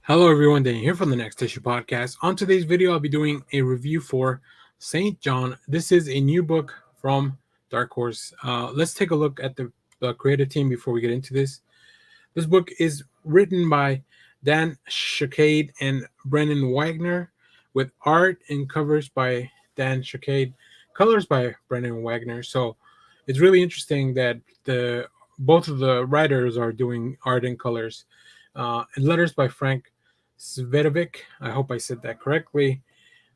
Hello everyone, Dan here from the Next Issue Podcast. On today's video, I'll be doing a review for St. John. This is a new book from Dark Horse. Let's take a look at the creative team before we get into this. This book is written by Dan Schkade and Brennan Wagner, with art and covers by Dan Schkade, colors by Brennan Wagner. So it's really interesting that the both of the writers are doing art and colors. And letters by Frank Cvetkovic. I hope I said that correctly.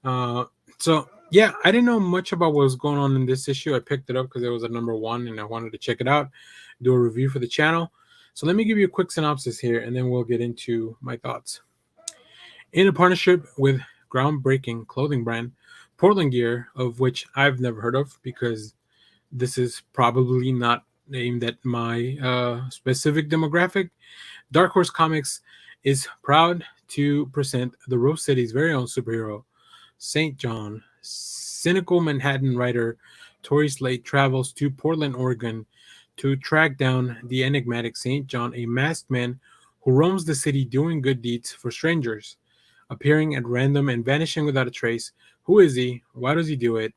Uh, so yeah, I didn't know much about what was going on in this issue. I picked it up because it was a number one, and I wanted to check it out, do a review for the channel. So let me give you a quick synopsis here, and then we'll get into my thoughts. In a partnership with groundbreaking clothing brand Portland Gear, of which I've never heard of because this is probably not aimed at my specific demographic, Dark Horse Comics is proud to present the Rose City's very own superhero, St. John. Cynical Manhattan writer Tori Slate travels to Portland, Oregon to track down the enigmatic St. John, a masked man who roams the city doing good deeds for strangers, appearing at random and vanishing without a trace. Who is he? Why does he do it?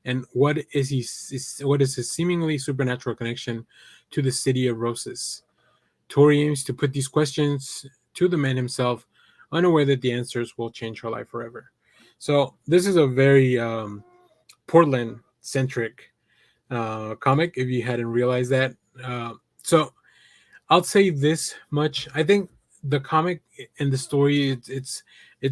And what is his seemingly supernatural connection to the city of roses? Tori aims to put these questions to the man himself, unaware that the answers will change her life forever. So this is a very Portland-centric comic, if you hadn't realized that. So I'll say this much: I think the comic and the story it's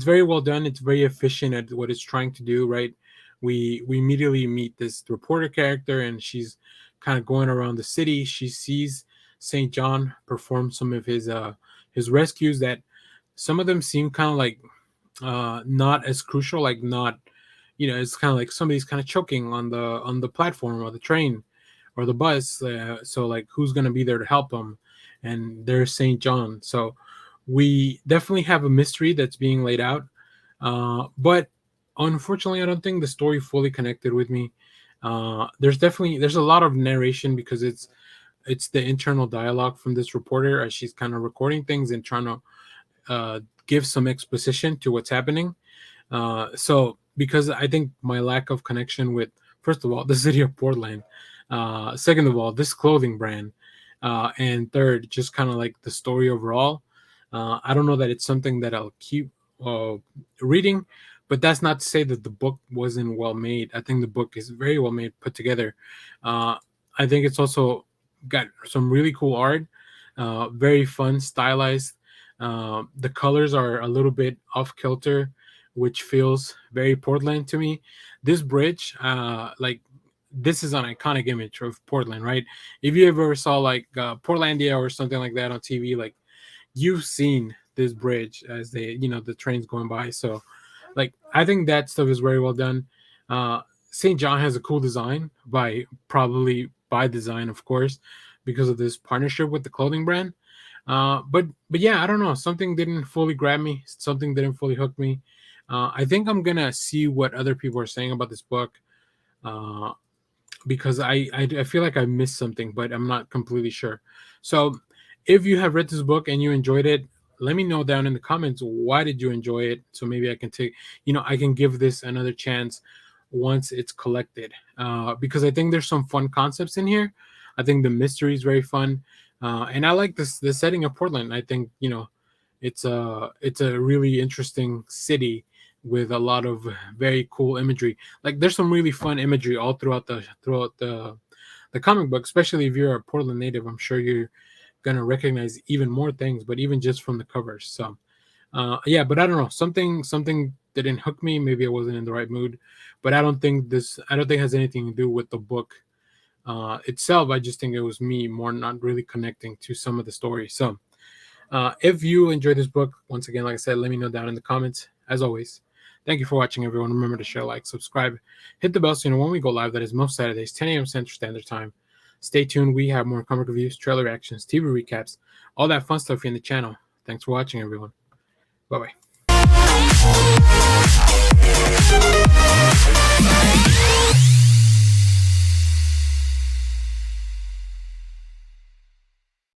very well done. It's very efficient at what it's trying to do. Right, we immediately meet this reporter character, and she's kind of going around the city. She sees St. John perform some of his rescues that some of them seem kind of like not as crucial, like not, it's kind of like somebody's kind of choking on the platform or the train or the bus, so like who's going to be there to help them? And there's St. John. So we definitely have a mystery that's being laid out, but unfortunately I don't think the story fully connected with me. There's a lot of narration because it's the internal dialogue from this reporter as she's kind of recording things and trying to give some exposition to what's happening. So because I think my lack of connection with, first of all, the city of Portland, second of all, this clothing brand, and third, just kind of like the story overall, I don't know that it's something that I'll keep reading, but that's not to say that the book wasn't well made. I think the book is very well made, put together. I think it's also got some really cool art, very fun, stylized. The colors are a little bit off kilter, which feels very Portland to me. This bridge, like this is an iconic image of Portland, right? If you ever saw like Portlandia or something like that on TV, like you've seen this bridge as the trains going by. So like I think that stuff is very well done. St. John has a cool design by design, of course, because of this partnership with the clothing brand. But yeah, I don't know. Something didn't fully grab me. Something didn't fully hook me. I think I'm gonna see what other people are saying about this book, because I feel like I missed something, but I'm not completely sure. So if you have read this book and you enjoyed it, let me know down in the comments why did you enjoy it, so maybe I can I can give this another chance once it's collected, because I think there's some fun concepts in here. I think the mystery is very fun, and I like the setting of Portland. I think it's a really interesting city with a lot of very cool imagery. Like there's some really fun imagery all throughout the comic book, especially if you're a Portland native. I'm sure you're gonna recognize even more things, but even just from the covers. So yeah, but I don't know, something didn't hook me. Maybe I wasn't in the right mood, but I don't think it has anything to do with the book itself. I just think it was me more not really connecting to some of the story. So if you enjoyed this book, once again, like I said, let me know down in the comments. As always, thank you for watching, everyone. Remember to share, like, subscribe, hit the bell so you know when we go live. That is most Saturdays, 10 a.m. Central Standard Time. Stay tuned. We have more comic reviews, trailer reactions, TV recaps, all that fun stuff in the channel. Thanks for watching, everyone. Bye-bye.